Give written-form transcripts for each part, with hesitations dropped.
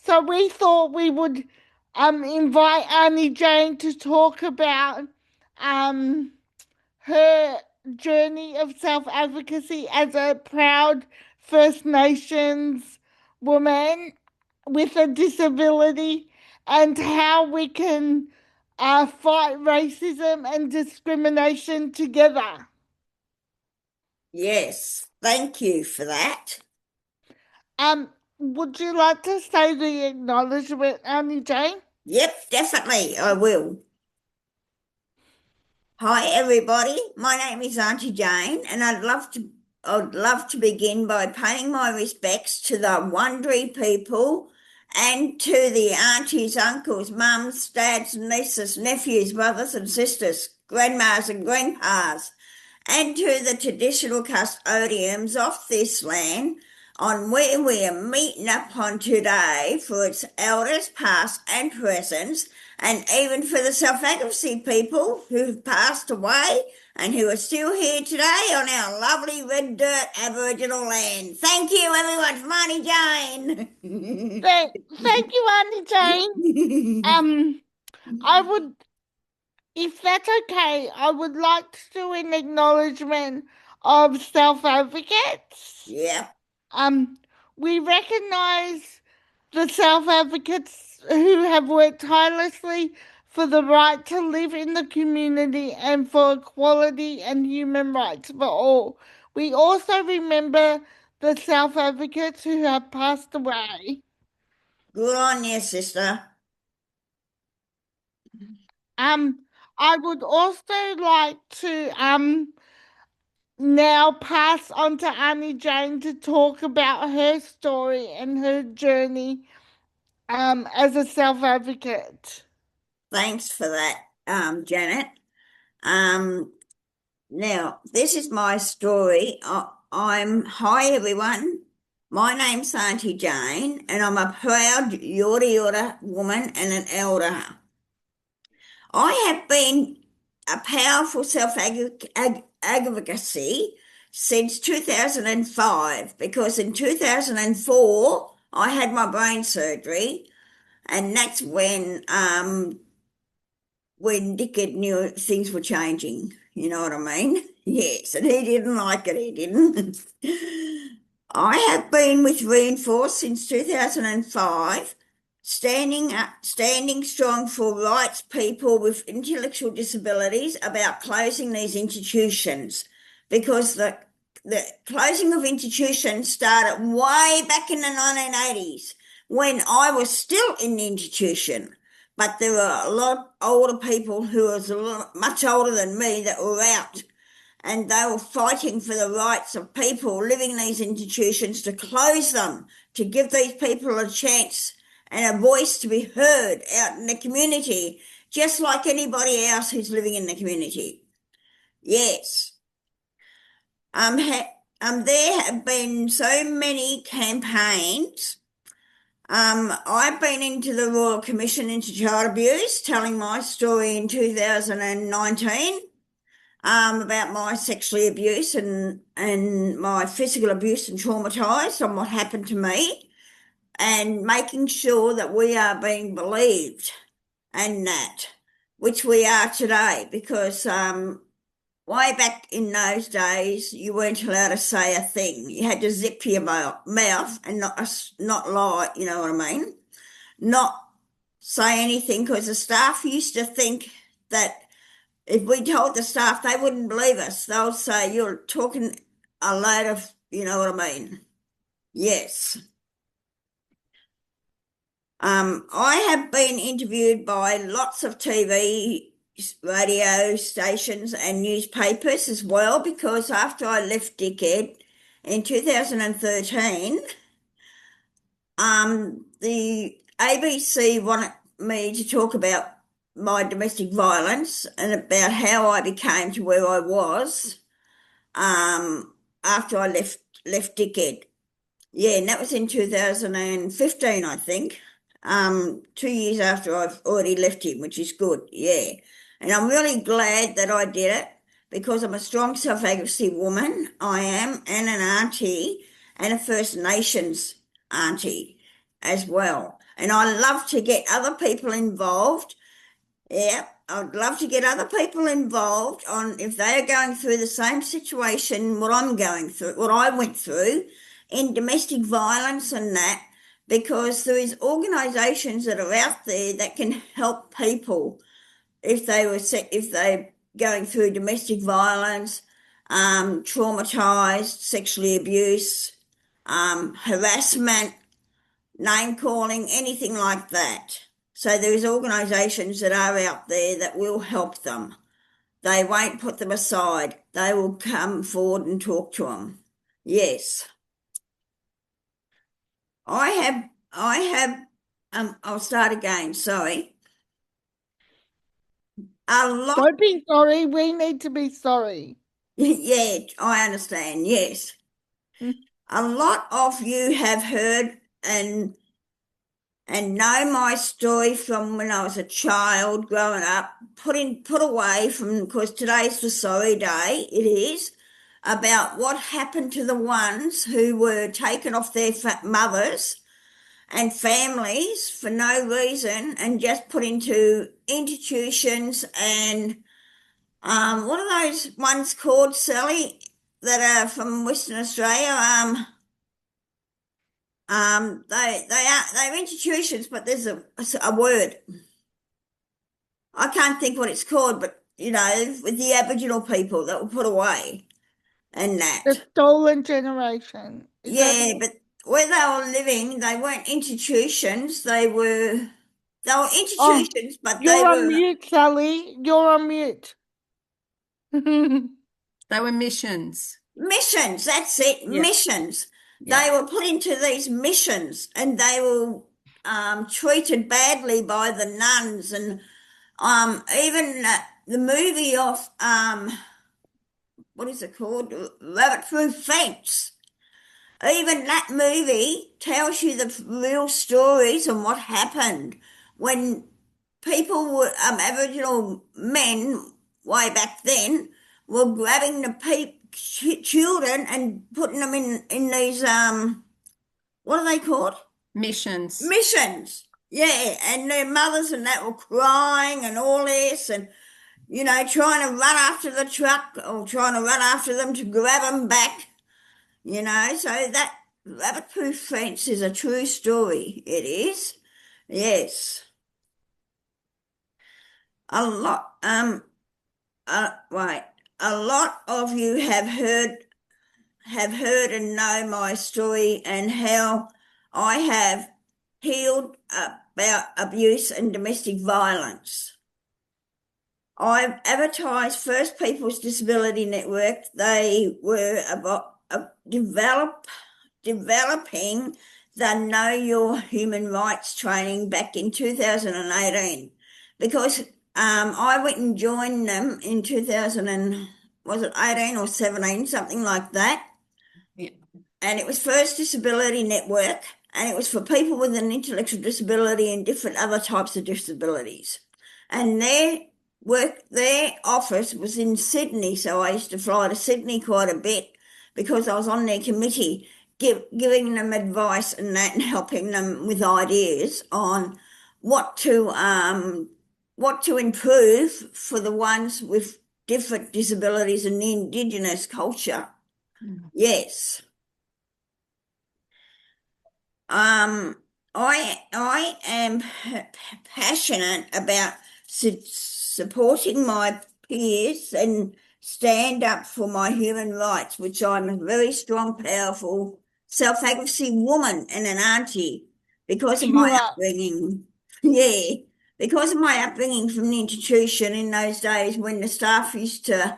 So we thought we would invite Aunty Jane to talk about um, her journey of self advocacy as a proud First Nations woman with a disability and how we can fight racism and discrimination together. Yes, thank you for that. Um, would you like to say the acknowledgement, Aunty Jane? Yep, definitely, I will. Hi, everybody. My name is Aunty Jane, and I'd love to begin by paying my respects to the Wurundjeri people and to the aunties, uncles, mums, dads, nieces, nephews, brothers and sisters, grandmas and grandpas, and to the traditional custodians of this land on where we are meeting upon today for its elders past and present, and even for the self-advocacy people who've passed away and who are still here today on our lovely red dirt Aboriginal land. Thank you everyone from Aunty Jane. Thank you, Auntie Jane. Um, I would, if that's okay, I would like to do an acknowledgement of self advocates. Yeah, Um, we recognise the self advocates who have worked tirelessly for the right to live in the community and for equality and human rights for all. We also remember the self advocates who have passed away. good on you, sister. Um, I would also like to now pass on to Annie Jane to talk about her story and her journey as a self advocate. Thanks for that, Janet. Um, Now, this is my story. Hi everyone. My name's Aunty Jane, and I'm a proud Yorta Yorta woman and an elder. I have been a powerful self-advocacy since 2005 because in 2004 I had my brain surgery, and that's when Dickard knew things were changing. You know what I mean? Yes, and he didn't like it. He didn't. I have been with Reinforce since 2005, standing strong for rights people with intellectual disabilities about closing these institutions, because the closing of institutions started way back in the 1980s when I was still in the institution. But there were a lot older people who was much older than me that were out, and they were fighting for the rights of people living in these institutions to close them, to give these people a chance and a voice to be heard out in the community, just like anybody else who's living in the community. Yes. There have been so many campaigns. I've been into the Royal Commission into Child Abuse, telling my story in 2019, about my sexually abuse and my physical abuse and traumatised on what happened to me, and making sure that we are being believed, and that, which we are today, because way back in those days, you weren't allowed to say a thing. You had to zip your mouth and not lie, you know what I mean? Not say anything, because the staff used to think that if we told the staff, they wouldn't believe us. They'll say, you're talking a load of, you know what I mean? Yes. I have been interviewed by lots of TV, radio stations and newspapers as well, because after I left Dickhead in 2013, the ABC wanted me to talk about my domestic violence and about how I became to where I was after I left Dickhead. Yeah, and that was in 2015, I think. 2 years after I've already left him, which is good. Yeah. And I'm really glad that I did it, because I'm a strong self-advocacy woman. I am, and an auntie, and a First Nations auntie as well. and I love to get other people involved. Yeah, I'd love to get other people involved on if they are going through the same situation what I'm going through, what I went through in domestic violence and that, because there is organisations that are out there that can help people if they going through domestic violence, traumatised, sexually abuse, harassment, name calling, anything like that. So there's organisations that are out there that will help them. They won't put them aside. They will come forward and talk to them. Yes. I'll start again, sorry. A lot, Don't be sorry. We need to be sorry. yeah, I understand, yes. A lot of you have heard and know my story from when I was a child growing up, put away from, because today's the sorry day, it is, about what happened to the ones who were taken off their mothers and families for no reason and just put into institutions and what are those ones called, Sally, that are from Western Australia? They're institutions, but there's a word. I can't think what it's called, but with the Aboriginal people that were put away and that. The stolen generation. Is that Yeah, but where they were living, they weren't institutions. They were Oh, institutions, but they you're on were mute, Sally. You're on mute. They were missions. missions. That's it, Yeah. missions. Yeah. They were put into these missions, and they were treated badly by the nuns, and even the movie of what is it called? Rabbit Proof Fence. Even that movie tells you the real stories and what happened when people were Aboriginal men way back then were grabbing the children and putting them in these what are they called? Missions. Missions. Yeah, and their mothers and that were crying and all this, and trying to run after the truck or trying to run after them to grab them back. So that rabbit-proof fence is a true story. It is. Yes. A lot, right. A lot of you have heard and know my story and how I have healed about abuse and domestic violence. I've advertised First People's Disability Network. They were about developing the Know Your Human Rights training back in 2018 because I went and joined them in 2000 and was it 18 or 17, something like that. Yeah. And it was First Disability Network, and it was for people with an intellectual disability and different other types of disabilities. And their office was in Sydney, so I used to fly to Sydney quite a bit because I was on their committee, giving them advice and that, and helping them with ideas on what to improve for the ones with different disabilities and the Indigenous culture. Yes. I am passionate about supporting my peers and stand up for my human rights, which I'm a very strong, powerful, self-advocacy woman and an auntie because of you my are? upbringing. Yeah, because of my upbringing from the institution in those days when the staff used to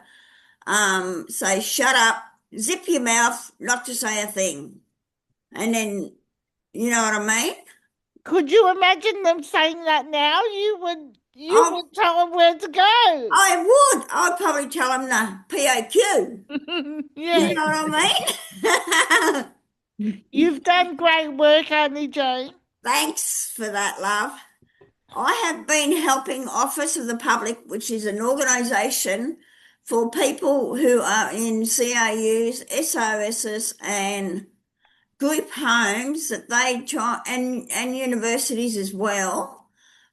say, "Shut up, zip your mouth, not to say a thing," and then you know what I mean? Could you imagine them saying that now? You I would tell them where to go. I would. I'd probably tell them the POQ. You Yeah. know what I mean? You've done great work, Aunty Jane. Thanks for that, love. I have been helping Office of the Public, which is an organisation for people who are in CRUs, SRSs, and group homes that they try, and universities as well,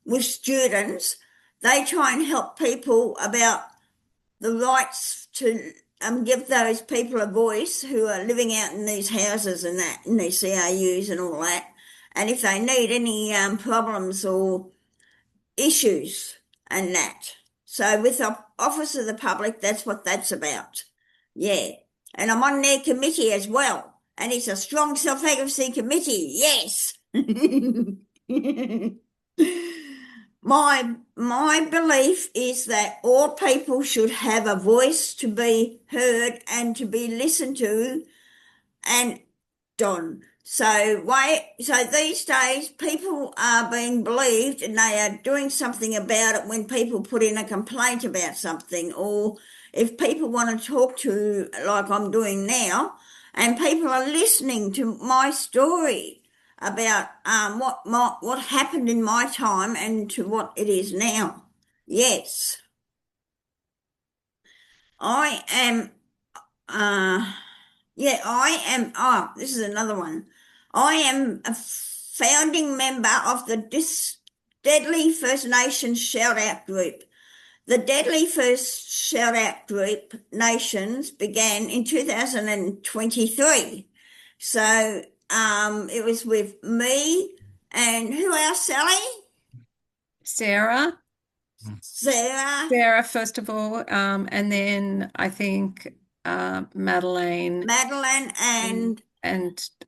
with students. They try and help people about the rights to give those people a voice who are living out in these houses and that, in these CRUs and all that. And if they need any problems or issues and that. So with the Office of the Public, that's what that's about. Yeah. And I'm on their committee as well. And it's a strong self-advocacy committee. Yes. My belief is that all people should have a voice to be heard and to be listened to and done. So these days people are being believed and they are doing something about it when people put in a complaint about something, or if people want to talk to, like I'm doing now, and people are listening to my story about what happened in my time and to what it is now. Yes. I am this is another one. I am a founding member of the Deadly First Nations Shout Out Group. The Deadly First Shout Out Group Nations began in 2023. So it was with me and who else, Sally? Sarah. Sarah. Sarah, first of all, and then I think Madeline and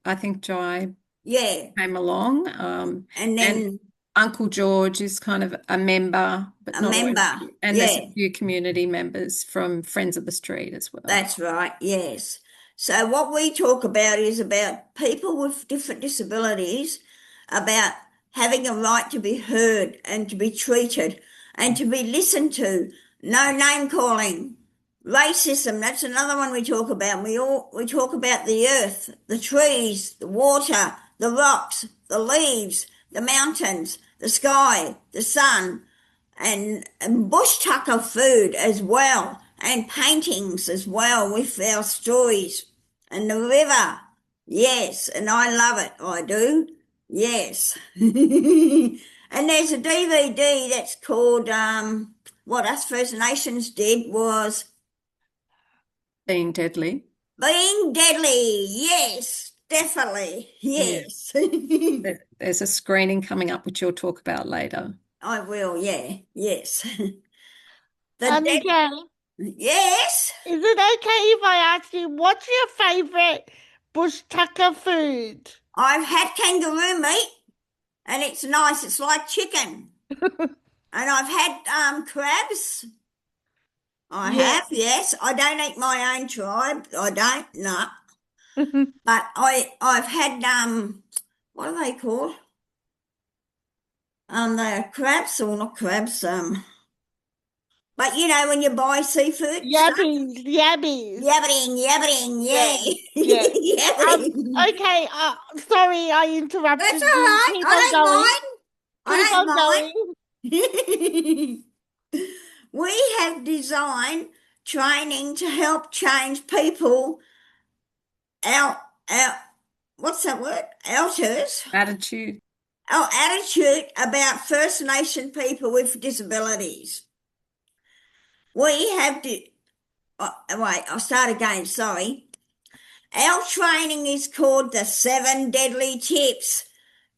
I think Jai yeah, came along. and then and Uncle George is kind of a member, but a not always. member. And there's Yeah. a few community members from Friends of the Street as well. That's right, yes. So what we talk about is about people with different disabilities, about having a right to be heard and to be treated and to be listened to. No name calling. Racism, that's another one we talk about. We talk about the earth, the trees, the water, the rocks, the leaves, the mountains, the sky, the sun, and bush tucker food as well, and paintings as well with our stories, and the river. Yes, and I love it. I do. Yes. And there's a DVD that's called what us First Nations did was Being Deadly. Being Deadly. Yes, definitely. Yes. There's a screening coming up, which you'll talk about later. I will, yeah. Yes. Aunty Jane, Yes. is it okay if I ask you what's your favourite bush tucker food? I've had kangaroo meat and it's nice. It's like chicken. And I've had crabs. I have, yes. I don't eat my own tribe. I don't, no. But I've had what are they called? They're crabs, or not crabs, but you know when you buy seafood Yabbies. Yabbiting, yeah. Yeah. Yabbiting. Okay, sorry I interrupted That's all you. right. Keep I on don't going. mind. Keep on I going. don't mind. We have designed training to help change people out what's that word? Attitude. Our attitude about First Nation people with disabilities. We have to wait, I'll start again, sorry. Our training is called the 7 Deadly Tips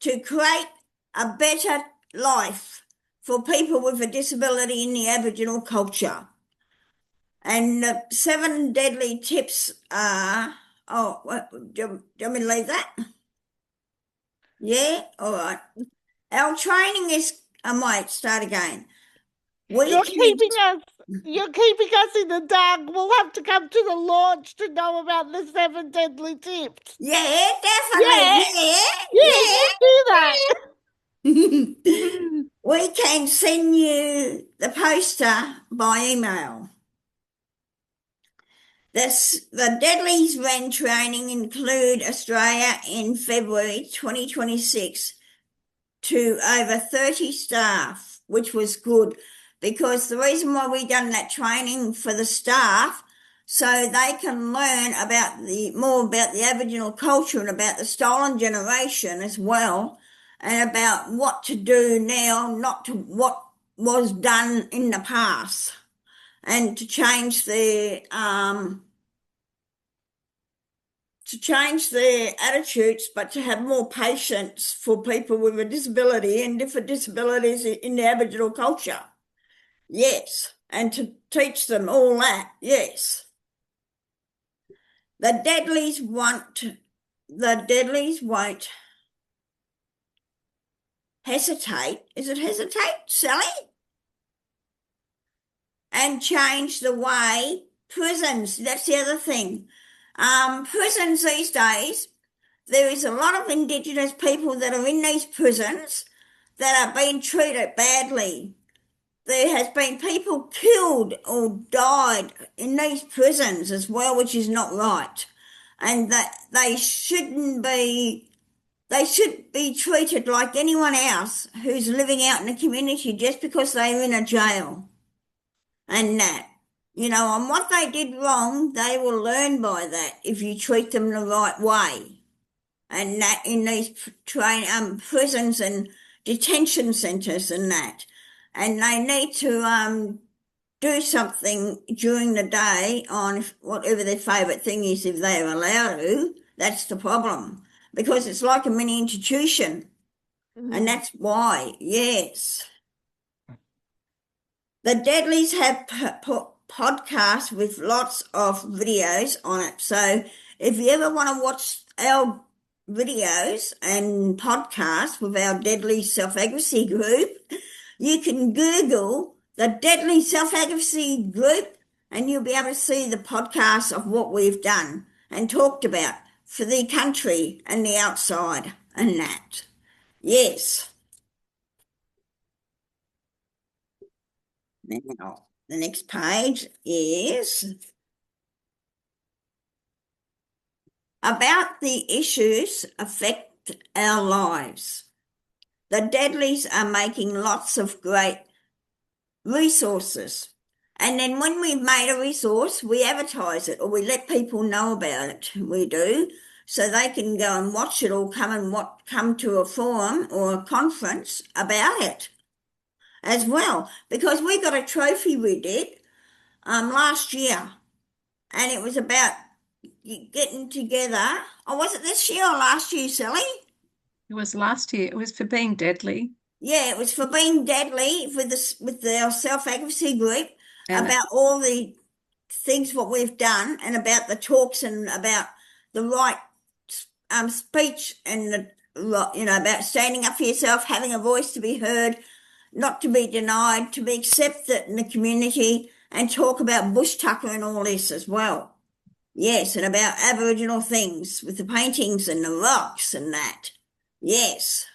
to create a better life for people with a disability in the Aboriginal culture. And the 7 Deadly Tips are, do you want me to leave that? Yeah, all right. Our training is, start again. You're keeping us in the dark. We'll have to come to the launch to know about the 7 deadly tips. Yeah, definitely. Yeah, you do that. We can send you the poster by email. The Deadlies Ren training include Australia in February 2026 to over 30 staff, which was good, because the reason why we done that training for the staff, so they can learn more about the Aboriginal culture and about the stolen generation as well, and about what to do now, not to what was done in the past, and to change their attitudes, but to have more patience for people with a disability and different disabilities in the Aboriginal culture. Yes, and to teach them all that. Yes. The deadlies won't hesitate. Is it hesitate, Sally? And change the way prisons, that's the other thing. Prisons these days, there is a lot of Indigenous people that are in these prisons that are being treated badly. There has been people killed or died in these prisons as well, which is not right. And that they should be treated like anyone else who's living out in the community just because they're in a jail. And that, and what they did wrong, they will learn by that if you treat them the right way. And that in these prisons and detention centres and that. And they need to do something during the day on whatever their favourite thing is, if they're allowed to. That's the problem. Because it's like a mini institution. And that's why, yes. The Deadlies have podcasts with lots of videos on it. So if you ever want to watch our videos and podcasts with our Deadly Self-Advocacy group, you can Google the Deadly Self-Advocacy group and you'll be able to see the podcasts of what we've done and talked about for the country and the outside and that. Yes. Now, the next page is about the issues affect our lives. The Deadlies are making lots of great resources. And then when we've made a resource, we advertise it or we let people know about it. We do. So they can go and watch it or come to a forum or a conference about it as well. Because we got a trophy we did last year. And it was about getting together. Oh, was it this year or last year, Sally? It was last year. It was for being deadly. Yeah, it was for being deadly with our self-advocacy group And about all the things what we've done and about the talks and about the right speech and about standing up for yourself, having a voice to be heard, not to be denied, to be accepted in the community, and talk about bush tucker and all this as well. Yes, and about Aboriginal things with the paintings and the rocks and that. Yes.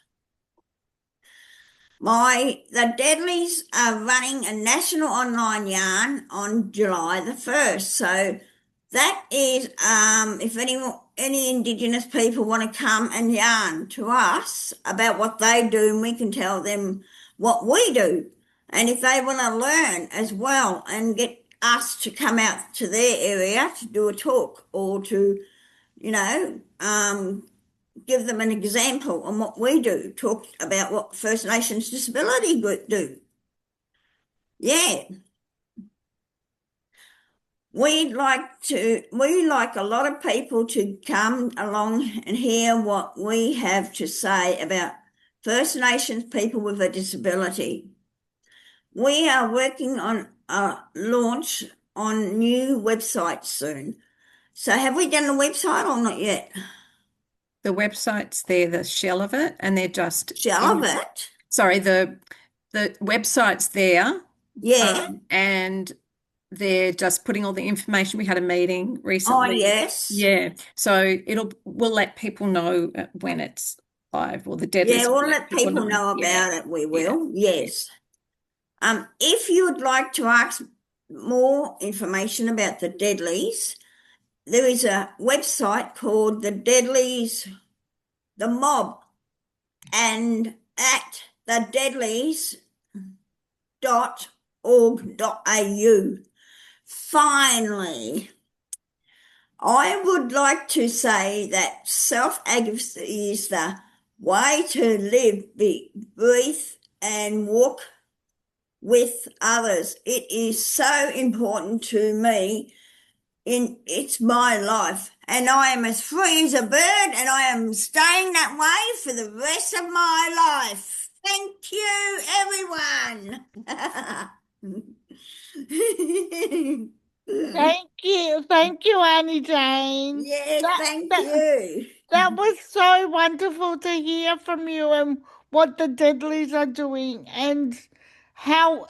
The Deadlies are running a national online yarn on July the 1st. So that is, if any Indigenous people want to come and yarn to us about what they do, and we can tell them what we do. And if they want to learn as well and get us to come out to their area to do a talk or to, give them an example on what we do, talk about what First Nations Disability Group do. Yeah. We like a lot of people to come along and hear what we have to say about First Nations people with a disability. We are working on a launch on new websites soon. So have we done the website or not yet? the website's there, the shell of it, and they're just Shall of it? sorry, the website's there. Yeah. And they're just putting all the information. We had a meeting Oh, recently. yes. Yeah. So we'll let people know when it's live, or the deadlies. Yeah, will we'll let people know about it. We will. Yes. If you would like to ask more information about the Deadlies, there is a website called the Deadlies, the Mob, and at thedeadlies.org.au. Finally, I would like to say that self-advocacy is the way to live, breathe, and walk with others. It is so important to me. It's my life, and I am as free as a bird, and I am staying that way for the rest of my life. Thank you, everyone. Thank you, Aunty Jane. Yes, That thank that you. that was so wonderful to hear from you and what the Deadlies are doing and how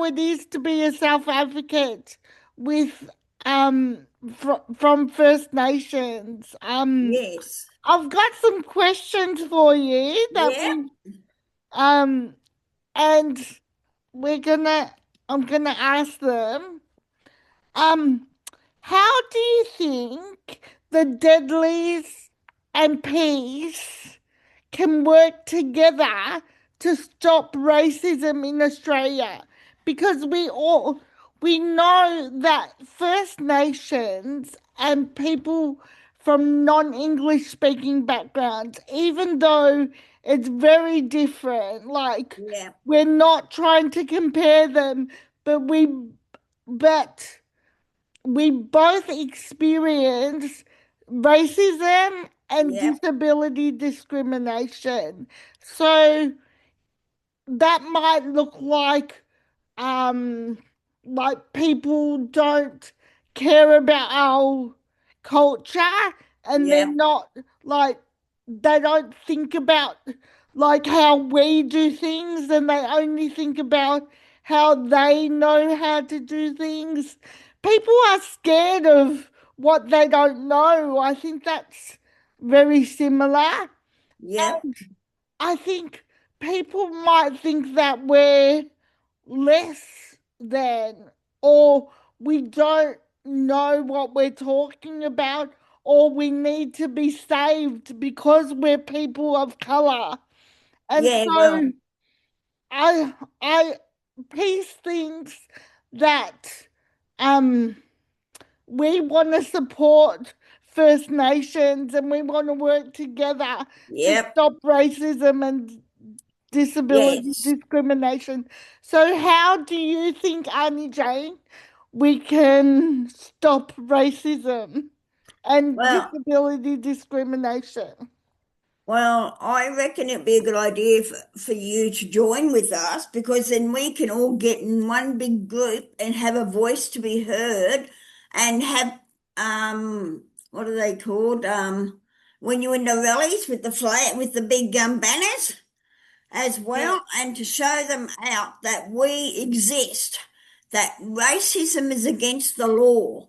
it is to be a self advocate with from First Nations. Yes. I've got some questions for you that Yep. we um and we're gonna I'm gonna ask them. Um, how do you think the Deadlies and Peace can work together to stop racism in Australia? Because we know that First Nations and people from non-English speaking backgrounds, even though it's very different, like Yep. we're not trying to compare them, but but we both experience racism and Yep. disability discrimination. So that might look um like people don't care about our culture and they're Yep. not like they don't think about like how we do things and they only think about how they know how to do things. People are scared of what they don't know. I think that's very similar. Yep. I think people might think that we're less than, or we don't know what we're talking about, or we need to be saved because we're people of color. And Yeah, well, so I Peace thinks that um we want to support First Nations and we want to work together to yep. stop racism and disability Yes. discrimination. So, how do you think, Auntie Jane, we can stop racism and Well, disability discrimination? Well, I reckon it'd be a good idea for you to join with us because then we can all get in one big group and have a voice to be heard and have, what are they called? When you're in the rallies with the flag, with the big banners as Yeah, well, and to show them out that we exist, that racism is against the law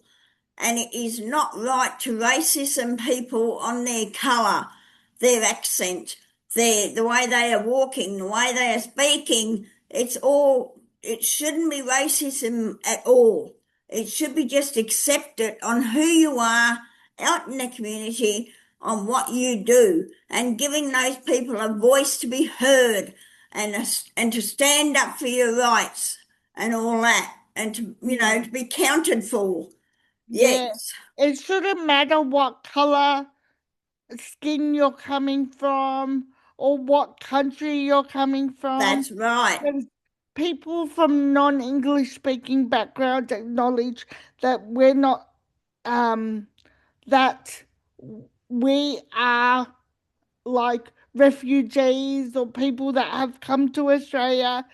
and it is not right to racism people on their colour, their accent, the way they are walking, the way they are speaking. It shouldn't be racism at all. It should be just accepted on who you are out in the community, on what you do, and giving those people a voice to be heard and to stand up for your rights and all that, and to, yeah, to be counted for. yeah. Yes, It shouldn't matter what color skin you're coming from or what country you're coming from. that's right. Because people from non-English speaking backgrounds acknowledge that we're not um that we are like refugees or people that have come to Australia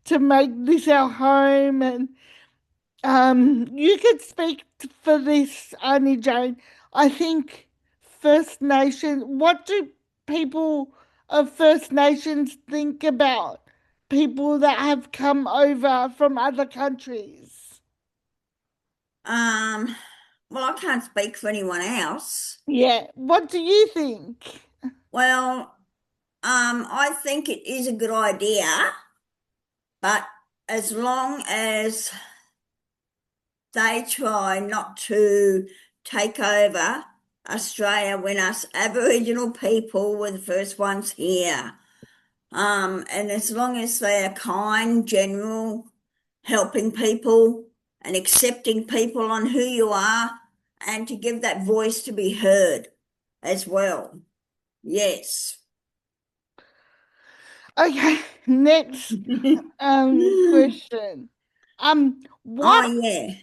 to make this our home. And you could speak for this, Auntie Jane. I think First Nation, what do people of First Nations think about people that have come over from other countries? Um, well, I can't speak for anyone else. Yeah, what do you think? Well, I think it is a good idea, but as long as they try not to take over Australia when us Aboriginal people were the first ones here. And as long as they are kind, general, helping people and accepting people on who you are and to give that voice to be heard as well. Yes. Okay, next question. Oh, What yeah.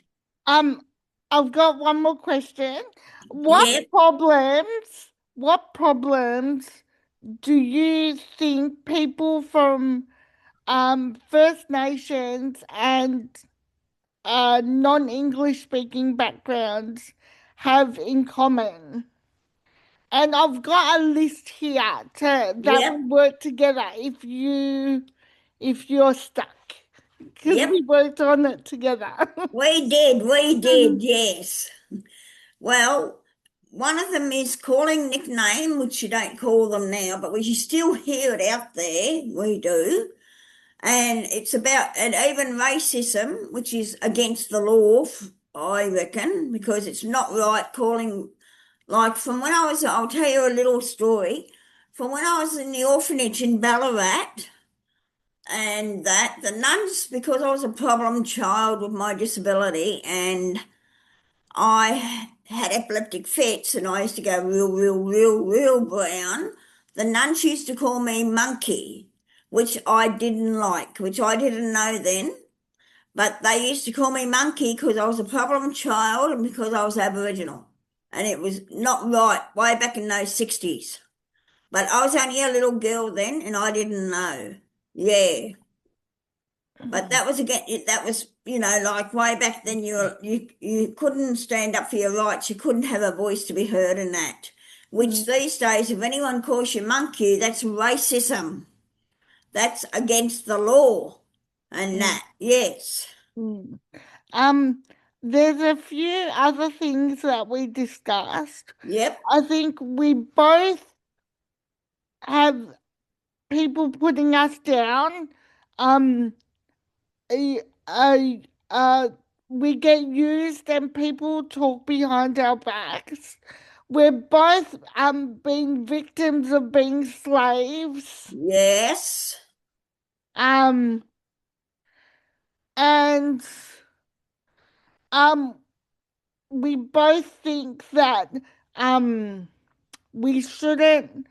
um I've got one more question. Yep. What problems do you think people from First Nations and non-English speaking backgrounds have in common? And I've got a list here that we Yep. work together if you're stuck, because Yep. we worked on it together. We did, yes. Well, one of them is calling nickname, which you don't call them now, but we still hear it out there. We do. And it's about, and even racism, which is against the law, I reckon, because it's not right calling, like from when I'll tell you a little story. From when I was in the orphanage in Ballarat, and that the nuns, because I was a problem child with my disability, and I had epileptic fits and I used to go real brown. The nuns used to call me monkey, which I didn't like, which I didn't know then. But they used to call me monkey because I was a problem child and because I was Aboriginal. And it was not right way back in those 60s. But I was only a little girl then and I didn't know. Yeah. But that was again. That was, like way back then. You couldn't stand up for your rights. You couldn't have a voice to be heard in that. Which Mm, these days, if anyone calls you monkey, that's racism. That's against the law, and mm, that. Yes. mm. Um, there's a few other things that we discussed. Yep. I think we both have people putting us down. Um, uh, uh, uh, we get used and people talk behind our backs. We're both being victims of being slaves. Yes. Um, and um, we both think that um we shouldn't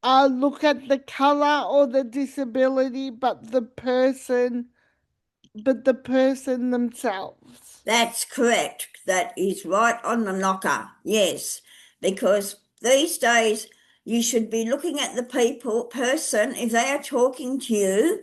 look at the color or the disability, but the person themselves. That's correct. That is right on the knocker. Yes. Because these days you should be looking at the person, if they are talking to you,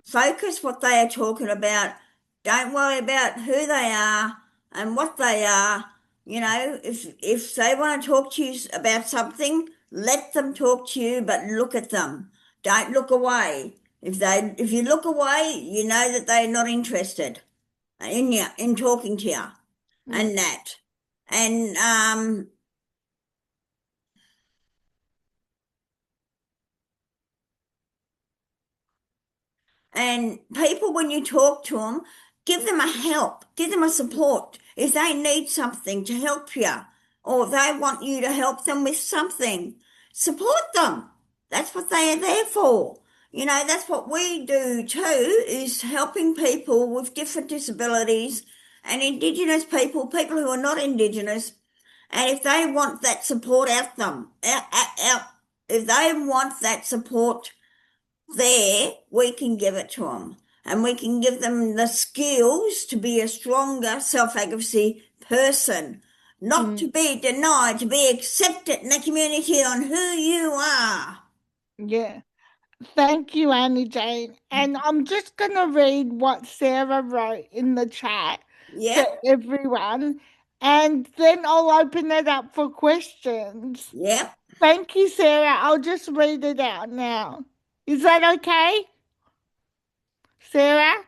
focus what they are talking about. Don't worry about who they are and what they are. If they want to talk to you about something, let them talk to you, but look at them. Don't look away. If you look away, you know that they're not interested in talking to you Mm, and that. And And people, when you talk to them, give them a help, give them a support. If they need something to help you, or they want you to help them with something, support them. That's what they are there for. That's what we do too, is helping people with different disabilities and Indigenous people who are not Indigenous. And if they want that support if they want that support there, we can give it to them. And we can give them the skills to be a stronger self-advocacy person, not mm, to be denied, to be accepted in the community on who you are. yeah. Thank you, Aunty Jane. And I'm just going to read what Sarah wrote in the chat to Yep, everyone, and then I'll open it up for questions. yep. Thank you, Sarah. I'll just read it out now. Is that okay? Sarah?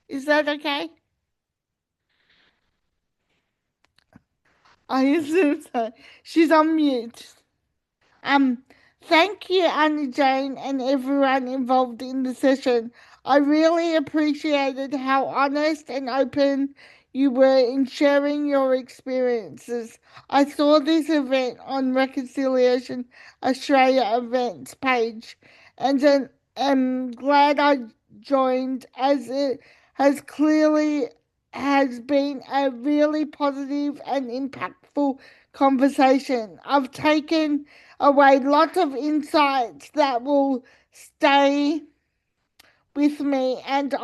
Is that okay? I assume so. She's on mute. Um, Thank you, Aunty Jane, and everyone involved in the session. I really appreciated how honest and open you were in sharing your experiences. I saw this event on Reconciliation Australia events page, and am glad I joined, as it has clearly has been a really positive and impactful conversation. I've taken away lots of insights that will stay with me, and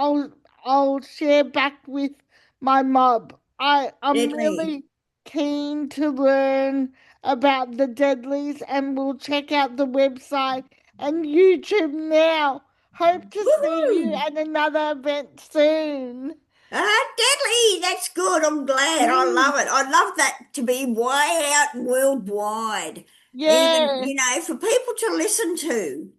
I'll share back with my mob. I'm Deadly. really keen to learn about the deadlies, and we'll check out the website and YouTube now. Hope to see you Woohoo! at another event soon. Deadly. That's good. I'm glad. I love it. I love that to be way out worldwide. Even, Yeah, for people to listen to.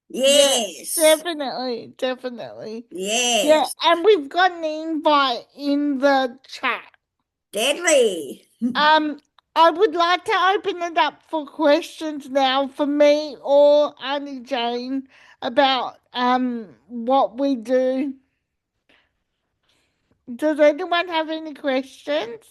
yeah, Yes. definitely, definitely. Yeah, Yes. and we've got an invite in the chat. Deadly. Um, I would like to open it up for questions now for me or Aunty Jane about what we do. Does anyone have any questions?